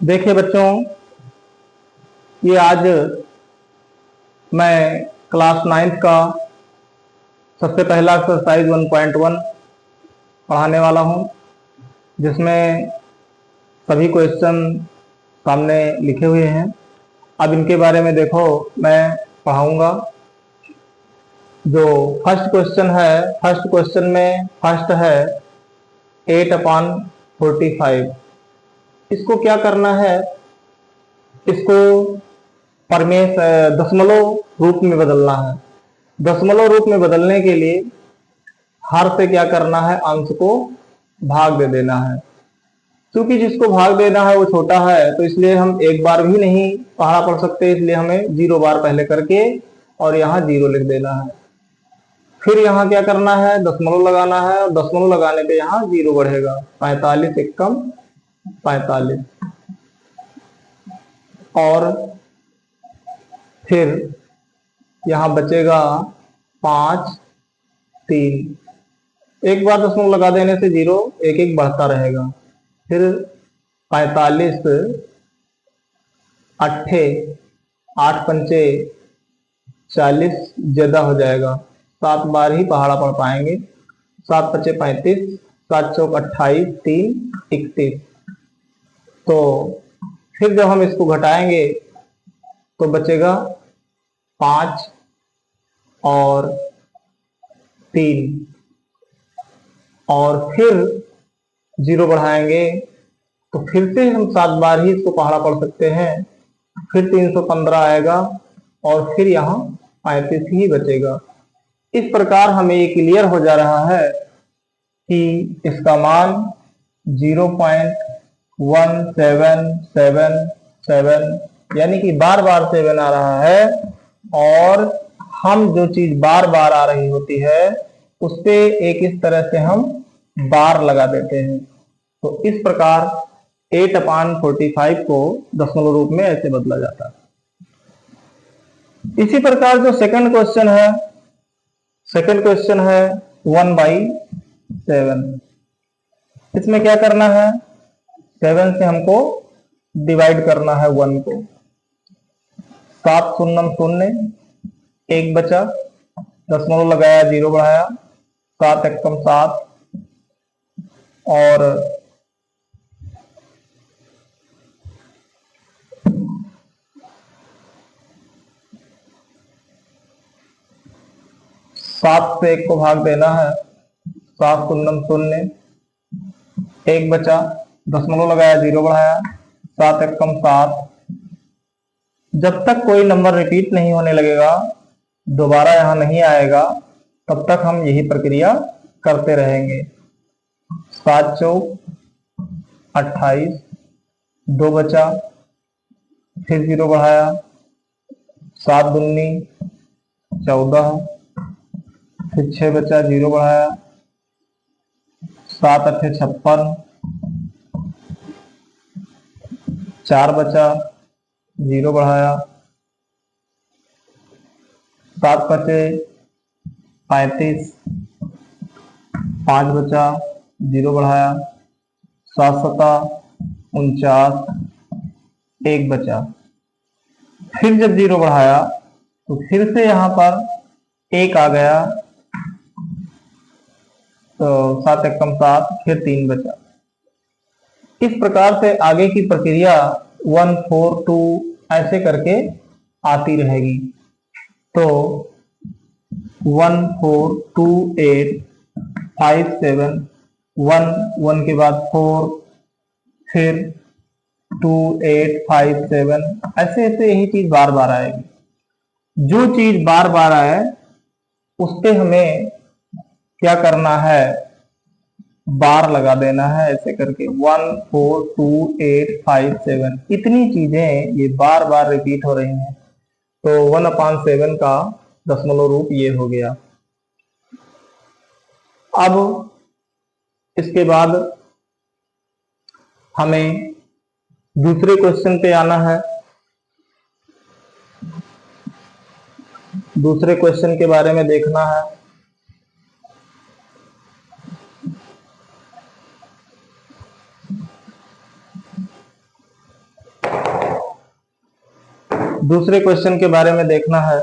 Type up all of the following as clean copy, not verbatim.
देखिए बच्चों, ये आज मैं क्लास 9th का सबसे पहला एक्सरसाइज 1.1 पढ़ाने वाला हूँ, जिसमें सभी क्वेश्चन सामने लिखे हुए हैं। अब इनके बारे में देखो, मैं पढ़ाऊँगा। जो फर्स्ट क्वेश्चन है, फर्स्ट क्वेश्चन में फर्स्ट है 8/45। इसको क्या करना है, इसको दशमलव रूप में बदलना है। दशमलव रूप में बदलने के लिए हर से क्या करना है, अंश को भाग दे देना है। क्योंकि जिसको भाग देना है वो छोटा है, तो इसलिए हम एक बार भी नहीं पहाड़ा पढ़ सकते, इसलिए हमें 0 बार पहले करके और यहाँ 0 लिख देना है। फिर यहाँ क्या करना है, दशमलव लगाना है, और दशमलव लगाने पे यहाँ 0 बढ़ेगा। 45 एकम 45, और फिर यहाँ बचेगा 5 3। एक बार दशमलव लगा देने से 0 एक एक बढ़ता रहेगा। फिर 45 अट्ठे 8 पंचे 40 ज्यादा हो जाएगा। 7 बार ही पहाड़ा पढ़ पाएंगे। 7 पचे 35, 7 चौक 28, 3 31। तो फिर जब हम इसको घटाएंगे तो बचेगा 5 और 3, और फिर 0 बढ़ाएंगे तो फिर से हम 7 बार ही इसको पहाड़ा पढ़ सकते हैं। फिर 315 आएगा, और फिर यहाँ 35 ही बचेगा। इस प्रकार हमें ये क्लियर हो जा रहा है कि इसका मान 0.1777, यानी कि बार बार 7 आ रहा है। और हम जो चीज बार बार आ रही होती है उस पे एक इस तरह से हम बार लगा देते हैं। तो इस प्रकार 8/45 को दशमलव रूप में ऐसे बदला जाता है। इसी प्रकार जो सेकंड क्वेश्चन है, सेकंड क्वेश्चन है 1/7। इसमें क्या करना है, 7 से हमको डिवाइड करना है 1 को। 7 शून्यम शून्य, 1 बचा, दशमलव लगाया, 0 बढ़ाया, 7 एकम 7, और 7 से 1 को भाग देना है। 7 शून्यम शून्य, 1 बचा, दशमलव लगाया, 0 बढ़ाया, 7 एकम 7। जब तक कोई नंबर रिपीट नहीं होने लगेगा, दोबारा यहाँ नहीं आएगा, तब तक हम यही प्रक्रिया करते रहेंगे। 7 चौक 28, 2 बचा, फिर 0 बढ़ाया, 7 दूनी 14, फिर 6 बचा, 0 बढ़ाया, 7 अट्ठे 56, 4 बचा, 0 बढ़ाया, 7 पचे 35, 5 बचा, 0 बढ़ाया, 7 सता 49, 1 बचा। फिर जब 0 बढ़ाया तो फिर से यहाँ पर 1 आ गया, तो 7 एकम 7, फिर 3 बचा। इस प्रकार से आगे की प्रक्रिया 1 4 2 ऐसे करके आती रहेगी। तो 1 4 2 8 5 7, 1 1 के बाद 4, फिर 2 8 5 7, ऐसे ऐसे यही चीज बार बार आएगी। जो चीज बार बार आए उस पे हमें क्या करना है, बार लगा देना है, ऐसे करके 1 4 2 8 5 7। इतनी चीजें ये बार बार रिपीट हो रही हैं, तो 1/7 का दशमलव रूप ये हो गया। अब इसके बाद हमें दूसरे क्वेश्चन पे आना है। दूसरे क्वेश्चन के बारे में देखना है। दूसरे क्वेश्चन के बारे में देखना है।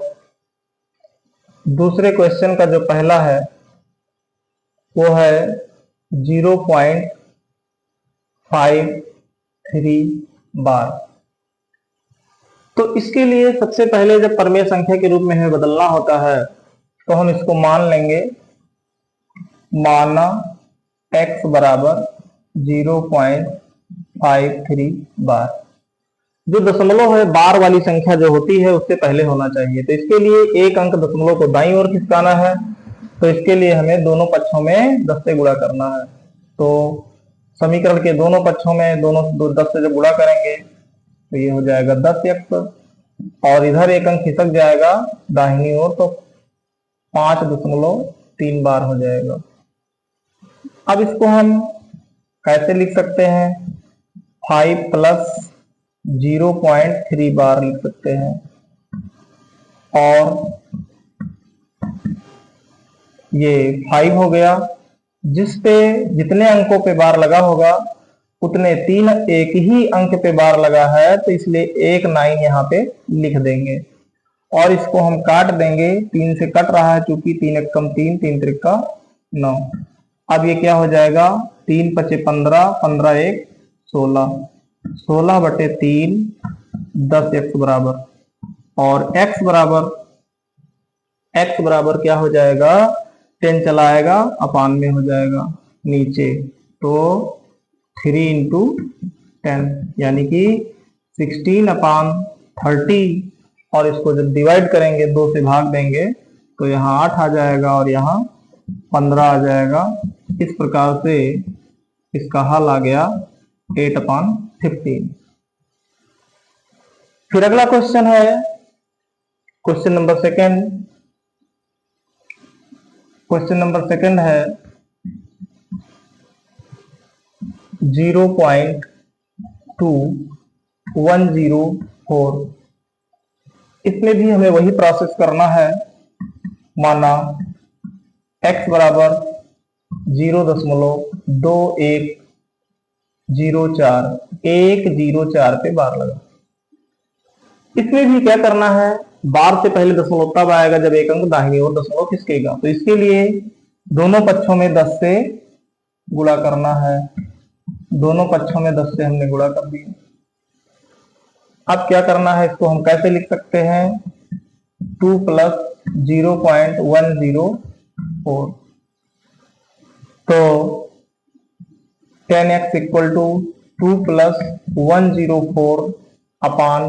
दूसरे क्वेश्चन का जो पहला है वो है 0.53 बार। तो इसके लिए सबसे पहले जब परमेय संख्या के रूप में हमें बदलना होता है तो हम इसको मान लेंगे, माना x बराबर 0.53 बार। जो दशमलव है बार वाली संख्या जो होती है उससे पहले होना चाहिए। तो इसके लिए एक अंक दशमलव को दाईं ओर खिसकाना है, तो इसके लिए हमें दोनों पक्षों में 10 से गुणा करना है। तो समीकरण के दोनों पक्षों में 10 से जब गुणा करेंगे तो ये हो जाएगा 10x, और इधर एक अंक खिसक जाएगा दाहिनी ओर, तो 5.3 बार हो जाएगा। अब इसको हम कैसे लिख सकते हैं? 5 + 0.3 बार लिख सकते हैं, और ये 5 हो गया। जिस पे जितने अंकों पे बार लगा होगा उतने तीन एक ही अंक पे बार लगा है, तो इसलिए एक 9 यहाँ पे लिख देंगे, और इसको हम काट देंगे। 3 से कट रहा है चूंकि 3 × 1 = 3, 3 × 3 = 9। अब ये क्या हो जाएगा? 3 × 5 = 15, 15 × 1 = 16, 16/3 10x बराबर, और x बराबर क्या हो जाएगा? 10 चला आएगा अपान में हो जाएगा नीचे, तो 3 × 10 यानी कि 16/30, और इसको जब डिवाइड करेंगे 2 से भाग देंगे तो यहाँ 8 आ जाएगा और यहाँ 15 आ जाएगा। इस प्रकार से इसका हल आ गया 8/15। फिर अगला क्वेश्चन है question number second. Question number second है 0.2104। इसमें भी हमें वही प्रोसेस करना है। माना x बराबर 0.2104 पे बार लगा। इसमें भी क्या करना है? बार से पहले दशमलव तब आएगा जब एक अंक दाहिनी ओर दशमलव खिसकेगा। तो इसके लिए दोनों पक्षों में 10 से गुणा करना है। दोनों पक्षों में 10 से हमने गुणा कर दिया। अब क्या करना है? इसको हम कैसे लिख सकते हैं? 2 + 0.104, तो 10x = 2 + 104 अपान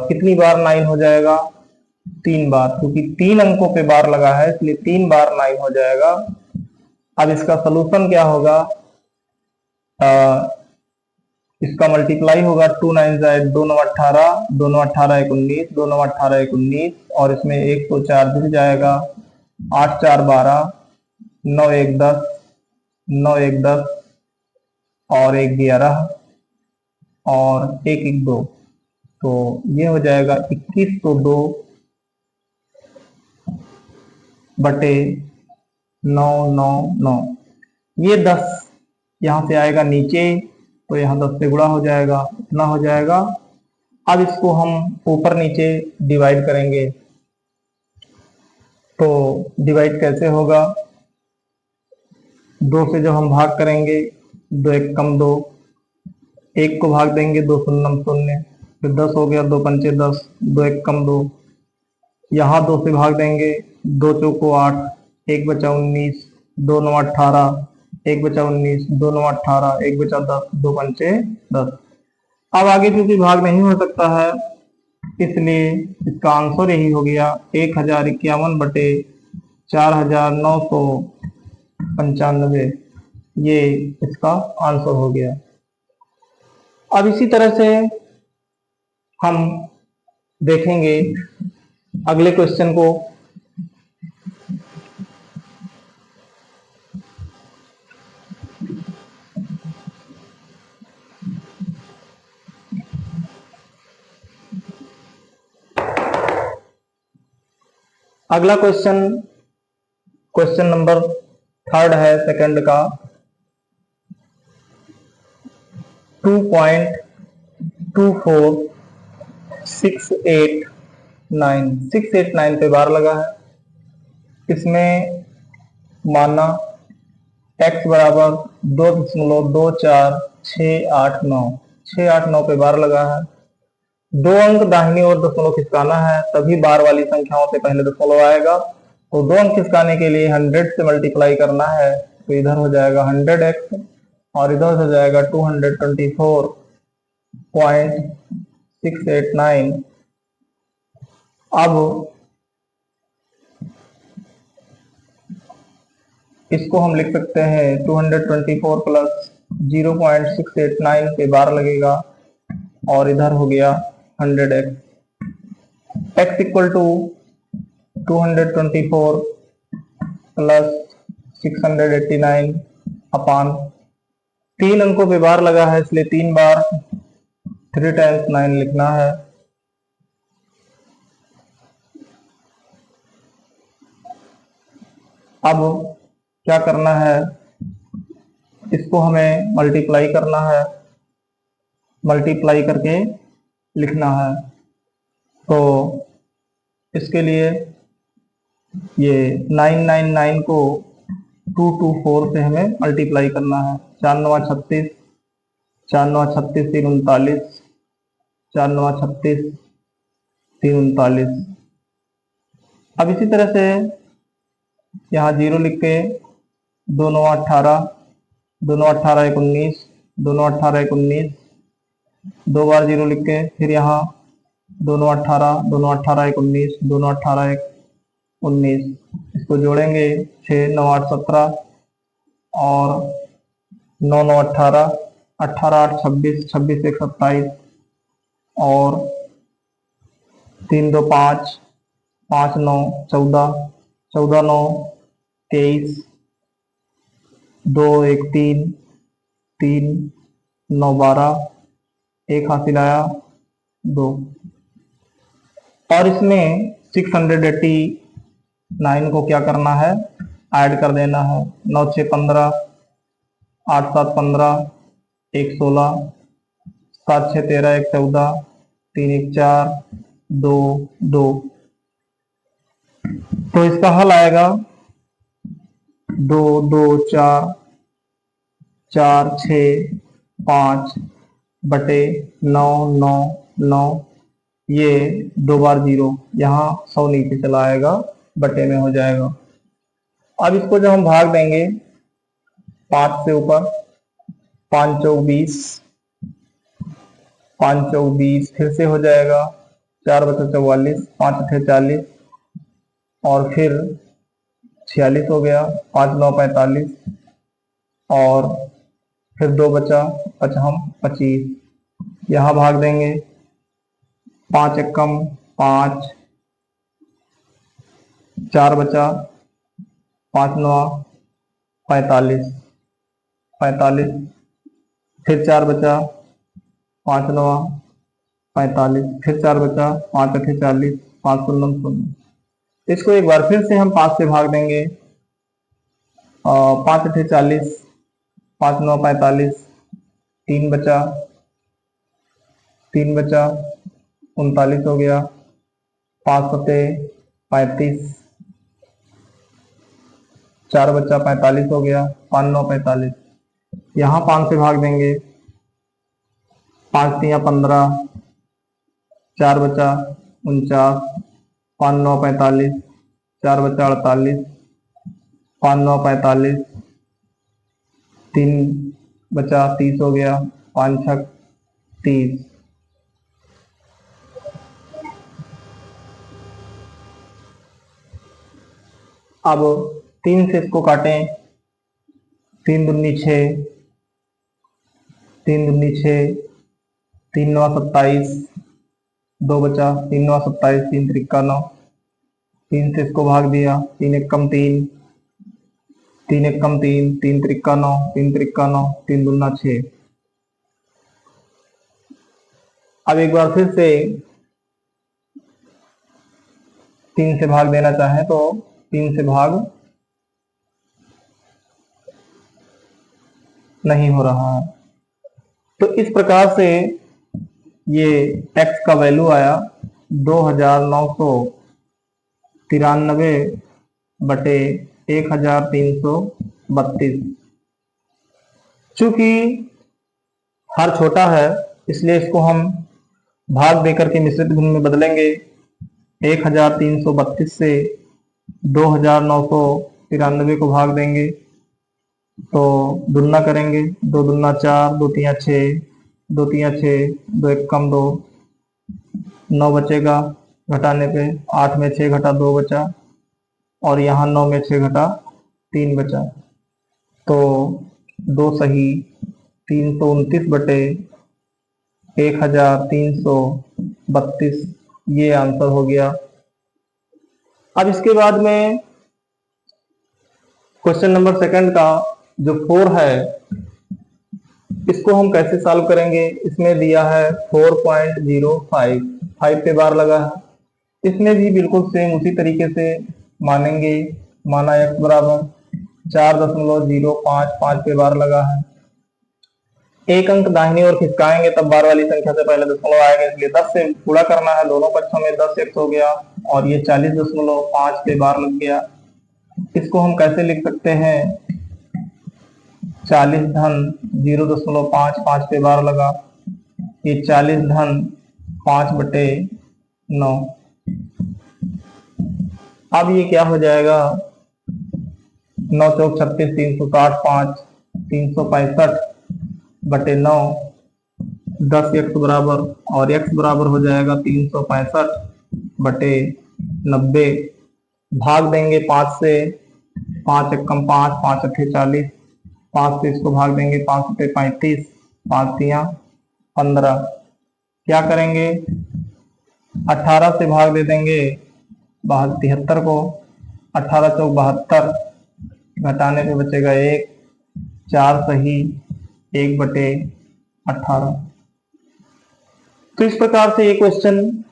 कितनी बार 9 हो जाएगा? 3 बार, क्योंकि 3 अंकों पे बार लगा है इसलिए 3 बार 9 हो जाएगा। अब इसका सलूशन क्या होगा? इसका मल्टीप्लाई होगा। 2 × 9 = 2 × 9 = 18, 2 × 18 = 19, 2 × 18 = 19, और इसमें 1 तो 4 जुड़ जाएगा, 8 × 4 = 12, 9 × 1 = 10, 9 × 1 = 10, और 1 × 11, और 1 × 1 = 2, तो ये हो जाएगा 21 तो 2/999। ये 10 यहाँ से आएगा नीचे, तो यहाँ 10 से गुणा हो जाएगा, इतना हो जाएगा। अब इसको हम ऊपर नीचे डिवाइड करेंगे, तो डिवाइड कैसे होगा? 2 से जब हम भाग करेंगे 2 × 1 = 2, 1 को भाग देंगे 2 × 0 = 0, फिर 10 हो गया, 2 × 5 = 10, 2 × 1 = 2, यहाँ 2 से भाग देंगे, 2 × 4 = 8, 1 बचा 19, 2 × 9 = 18, 1 बचा 19, 2 × 9 = 18, 1 बचा 10, 2 × 5 = 10। अब आगे क्योंकि भाग नहीं हो सकता है इसलिए इसका आंसर यही हो गया 1051/4995, ये इसका आंसर हो गया। अब इसी तरह से हम देखेंगे अगले क्वेश्चन को। अगला क्वेश्चन नंबर 3 है सेकंड का 2.24 689 पे बार लगा है। इसमें माना x बराबर 2.24689 पे बार लगा है। दो अंक दाहिनी ओर दशमलव खिसकाना है, तभी बार वाली संख्याओं से पहले दशमलव आएगा। तो दो अंक खिसकाने के लिए 100 से मल्टीप्लाई करना है, तो इधर हो जाएगा 100x और इधर हो जाएगा 224.689। अब इसको हम लिख सकते हैं 224 प्लस 0.689 पे बार लगेगा और इधर हो गया 100x। x equal to 224 plus 689 upon 3 अंकों पे बार लगा है, इसलिए 3 बार 3 टाइम्स 9 लिखना है। अब क्या करना है, इसको हमें मल्टीप्लाई करना है, मल्टीप्लाई करके लिखना है। तो इसके लिए ये 999 को 224 से हमें मल्टीप्लाई करना है। 4 9 36, 4 9 36 3 39, 4 9 36 3 39। अब इसी तरह से यहाँ 0 लिख के 2 9 18, 2 9 18 1 19, 2 9 18 1 19, 2 बार 0 लिख के फिर यहाँ 2 9 18, 2 9 18 1 19, 2 9 18 1 19, इसको जोड़ेंगे 6 9 8 17 और 9 9 18, 18 8 26, 26 1 27 और 3 2 5, 5 9 14, 14 9 23, 2 1 3, 3 9 12, 1 हासिल आया 2। और इसमें 689 को क्या करना है, ऐड कर देना है। 9 6 15, 8 7 15, 1 16, 7 6 13, 1 14, 3 1 4, 2 2। तो इसका हल आएगा 2 2 4 4 6 5 बटे 9 9 9। ये 2 बार 0, यहाँ 100 नीचे चला आएगा, बटे में हो जाएगा। अब इसको जब हम भाग देंगे 5 से ऊपर, 5 चौक 20, 5 चौक 20 फिर से हो जाएगा, 4 बचा 44, 5 अठे 40 और फिर 46 हो गया, 5 9 45 और फिर 2 बचा, हम 25। यहाँ भाग देंगे 5 एकम 5, 4 बचा, 5 9 45, 45 फिर 4 बचा, 5 9 45 फिर 4 बचा, 5 अठे 40, 5 0 0। इसको एक बार फिर से हम 5 से भाग देंगे, 5 अठे 40, 5 9 45, 3 बचा, 3 बचा 39 हो गया, 5 सते 35, 4 बचा 45 हो गया, 5 9 45। यहाँ 5 से भाग देंगे, 5 3 15, 4 बचा 49, 5 9 45, 4 बचा 48, 5 9 45, 3 बचा 30 हो गया, 5 6 30। अब 3 से इसको काटें, 3 दूनी 6, 3 दूनी 6, 3 9 27, 2 बचा, 3 9 27, 3 3 9, 3 से इसको भाग दिया, 3 1 कम 3, 3 1 कम 3, 3 3 9, 3 3 9, 3 दूना 6। अब एक बार फिर से 3 से भाग देना चाहे तो 3 से भाग नहीं हो रहा है। तो इस प्रकार से ये x का वैल्यू आया 2993 बटे 1332। चूंकि हर छोटा है इसलिए इसको हम भाग देकर के मिश्रित गुण में बदलेंगे। 1332 से 2993 को भाग देंगे तो दुगना करेंगे, 2 दूना 4, 2 तिया 6, 2 तिया 6, 2 एक कम 2, 9 बचेगा घटाने पे। 8 में 6 घटा 2 बचा और यहाँ 9 में 6 घटा 3 बचा, तो 2 सही 329 बटे 1332 ये आंसर हो गया। अब इसके बाद में क्वेश्चन नंबर सेकंड का जो 4 है इसको हम कैसे सॉल्व करेंगे। इसमें दिया है 4.05, 5 पे बार लगा है। इसमें भी बिल्कुल सेम उसी तरीके से मानेंगे। माना x बराबर 4.055, 5 पे बार लगा है। एक अंक दाहिनी ओर खिसकाएंगे तब बार वाली संख्या से पहले दशमलव आएगा, इसलिए 10 से गुणा करना है। दोनों पक्षों में 10x हो गया और ये 40.5 पे बार लग गया। इसको हम कैसे लिख सकते हैं, 40 धन 0.5, 5 पे बार लगा, ये 40 धन 5 बटे 9। अब ये क्या हो जाएगा, 9 चौक 36, 360, 5 365 बटे 9, 10 x बराबर और x बराबर हो जाएगा 365 बटे 90। भाग देंगे 5 से, 5 एक कम 5, 5 अट्ठे 40, 5 से इसको भाग देंगे, 5 अट्ठे 35, 5 तिया 15। क्या करेंगे, 18 से भाग दे देंगे 73 को, 18 चौक 72, घटाने पे बचेगा 1, 4 सही 1 बटे 18। तो इस प्रकार से ये क्वेश्चन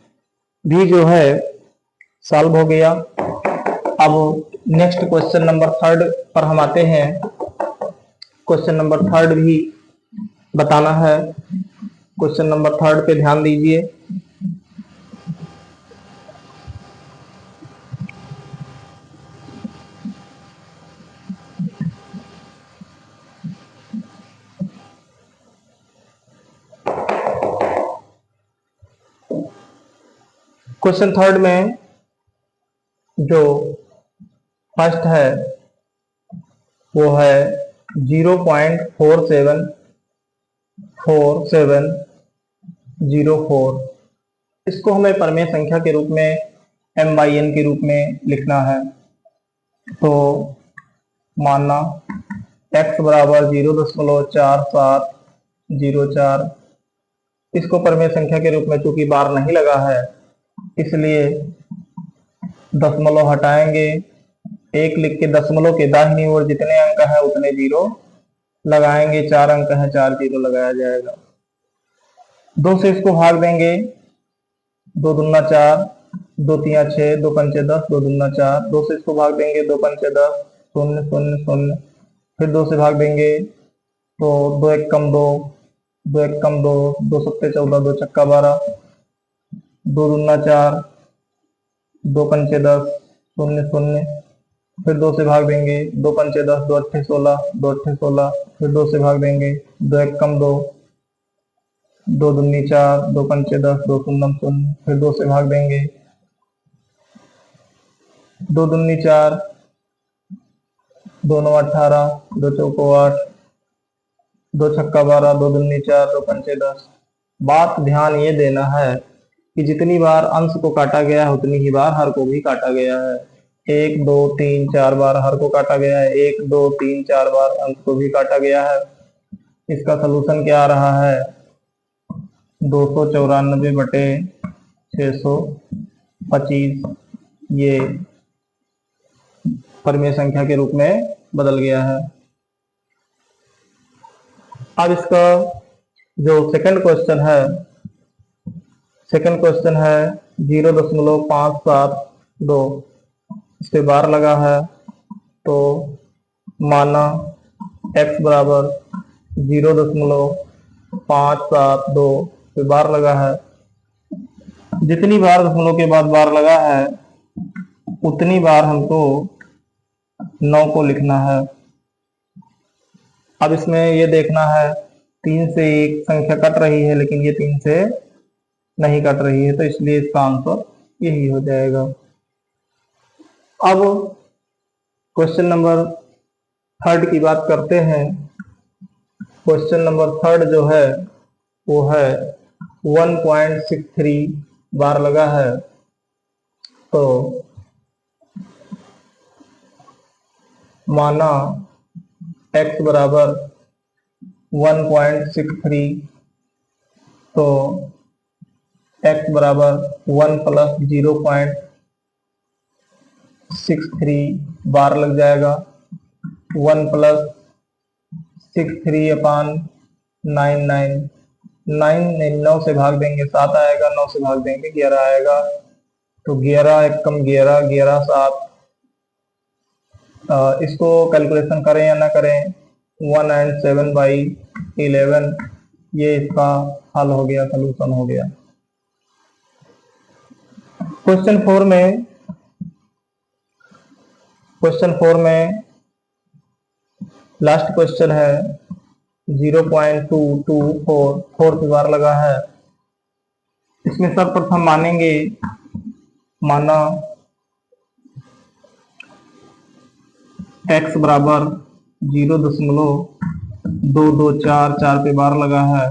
भी जो है सॉल्व हो गया। अब नेक्स्ट क्वेश्चन नंबर 3 पर हम आते हैं। क्वेश्चन नंबर 3 भी बताना है। क्वेश्चन नंबर 3 पे ध्यान दीजिए। क्वेश्चन 3 में जो फर्स्ट है वो है 0.474704। इसको हमें परमेय संख्या के रूप में m/n के रूप में लिखना है। तो मानना x बराबर 0.4704, इसको परमेय संख्या के रूप में चूंकि बार नहीं लगा है इसलिए दशमलव हटाएंगे, 1 लिख के दशमलव के दाहिनी ओर जितने अंक है उतने 0 लगाएंगे। 4 अंक है, 4 0 लगाया जाएगा। 2 से इसको भाग देंगे, 2 दूना 4, 2 तिया 6, 2 पंचे 10, 2 दूना 4। 2 से इसको भाग देंगे, 2 पंचे 10, 0 0 0। फिर 2 से भाग देंगे तो 2 एक कम 2, 2 एक कम 2, 2 सत्ते 14, 2 छक्का 12, 2 दूना 4, 2 पंचे 10, 0 0। फिर 2 से भाग देंगे, 2 पंचे 10, 2 अट्ठे 16, 2 अट्ठे 16। फिर 2 से भाग देंगे, 2 एक कम 2, 2 दूनी 4, 2 पंचे 10, 2 शून्यम 0। फिर 2 से भाग देंगे, 2 दूनी 4, 2 नौ 18, 2 चौको 8, 2 छक्का 12, 2 दूनी 4, 2 पंचे 10। बात ध्यान ये देना है कि जितनी बार अंश को काटा गया है उतनी ही बार हर को भी काटा गया है। 1 2 3 4 बार हर को काटा गया है, 1 2 3 4 बार अंश को भी काटा गया है। इसका सलूशन क्या आ रहा है, 294 बटे 625 ये परमेय संख्या के रूप में बदल गया है। अब इसका जो सेकंड क्वेश्चन है 0.572, इस पे बार लगा है। तो माना x बराबर 0.572 पे बार लगा है। जितनी बार दशमलव के बाद बार लगा है उतनी बार हमको 9 को लिखना है। अब इसमें ये देखना है 3 से एक संख्या कट रही है, लेकिन ये 3 से नहीं कट रही है, तो इसलिए इसका आंसर यही हो जाएगा। अब क्वेश्चन नंबर 3 की बात करते हैं। क्वेश्चन नंबर 3 जो है वो है 1.63 बार लगा है। तो माना x बराबर 1.63, तो x बराबर 1 प्लस 0.63 बार लग जाएगा। 1 प्लस 63 अपान 9 से भाग देंगे 7 आएगा, 9 से भाग देंगे 11 आएगा। तो 11 एक कम 11, 11 7। इसको कैलकुलेशन करें या ना करें, 1 and 7/11, ये इसका हल हो गया, सलूशन हो गया। क्वेश्चन 4 में लास्ट क्वेश्चन है 0.224 4 बार लगा है। इसमें सर्वप्रथम मानेंगे, माना x बराबर 0.2244 पे बार लगा है।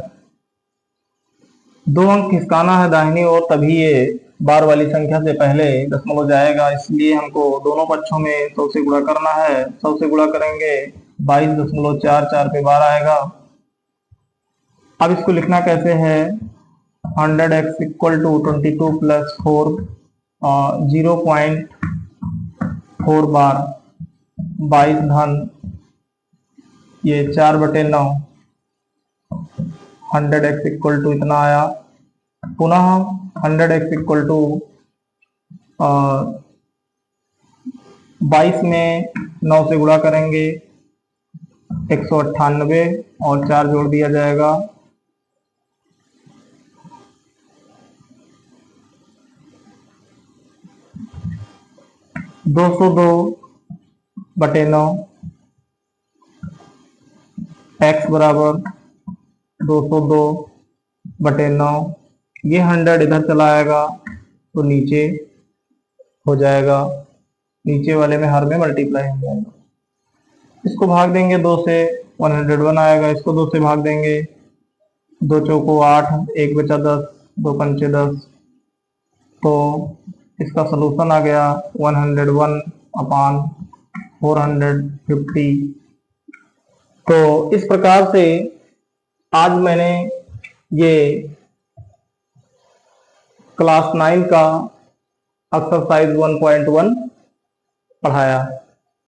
2 अंक खिसकाना है दाहिनी ओर, तभी ये बार वाली संख्या से पहले दशमलव जाएगा, इसलिए हमको दोनों पक्षों में 100 से गुणा करना है। 100 से गुणा करेंगे 22.44 पे बार आएगा। अब इसको लिखना कैसे है, 100x इक्वल टू 22 प्लस 4 0.4 बार 22 धन ये 4/9, 100x इक्वल टू इतना आया। पुनः 100x इक्वल टू 22 में 9 से गुणा करेंगे 198 और 4 जोड़ दिया जाएगा, 202/9। x बराबर 202/9। ये 100 इधर चला आएगा तो नीचे हो जाएगा, नीचे वाले में हर में मल्टीप्लाई हो जाएगा। इसको भाग देंगे 2 से, 101 आएगा। इसको 2 से भाग देंगे, 2 चौको 8, 1 बचा 10, 2 पंचे 10। तो इसका सलूशन आ गया 101/450। तो इस प्रकार से आज मैंने ये क्लास 9 का एक्सरसाइज 1.1 पढ़ाया।